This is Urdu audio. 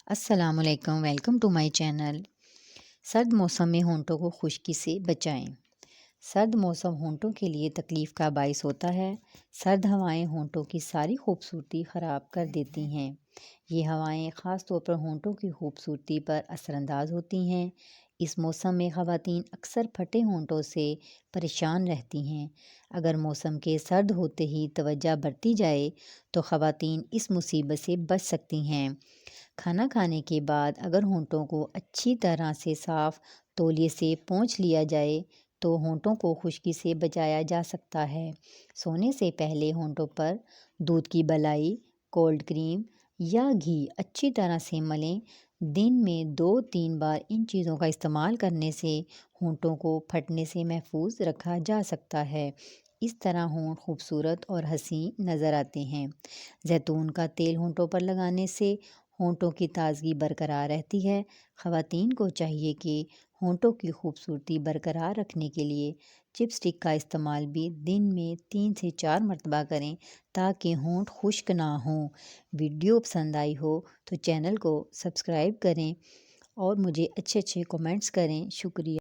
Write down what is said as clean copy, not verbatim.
السلام علیکم، ویلکم ٹو مائی چینل۔ سرد موسم میں ہونٹوں کو خشکی سے بچائیں۔ سرد موسم ہونٹوں کے لیے تکلیف کا باعث ہوتا ہے۔ سرد ہوائیں ہونٹوں کی ساری خوبصورتی خراب کر دیتی ہیں۔ یہ ہوائیں خاص طور پر ہونٹوں کی خوبصورتی پر اثر انداز ہوتی ہیں۔ اس موسم میں خواتین اکثر پھٹے ہونٹوں سے پریشان رہتی ہیں۔ اگر موسم کے سرد ہوتے ہی توجہ برتی جائے تو خواتین اس مصیبت سے بچ سکتی ہیں۔ کھانا کھانے کے بعد اگر ہونٹوں کو اچھی طرح سے صاف تولیے سے پونچھ لیا جائے تو ہونٹوں کو خشکی سے بچایا جا سکتا ہے۔ سونے سے پہلے ہونٹوں پر دودھ کی بلائی، کولڈ کریم یا گھی اچھی طرح سے ملیں۔ دن میں 2-3 بار ان چیزوں کا استعمال کرنے سے ہونٹوں کو پھٹنے سے محفوظ رکھا جا سکتا ہے۔ اس طرح ہونٹ خوبصورت اور حسین نظر آتے ہیں۔ زیتون کا تیل ہونٹوں پر لگانے سے ہونٹوں کی تازگی برقرار رہتی ہے۔ خواتین کو چاہیے کہ ہونٹوں کی خوبصورتی برقرار رکھنے کے لیے چپ اسٹک کا استعمال بھی دن میں 3 سے 4 مرتبہ کریں تاکہ ہونٹ خشک نہ ہوں۔ ویڈیو پسند آئی ہو تو چینل کو سبسکرائب کریں اور مجھے اچھے کمنٹس کریں۔ شکریہ۔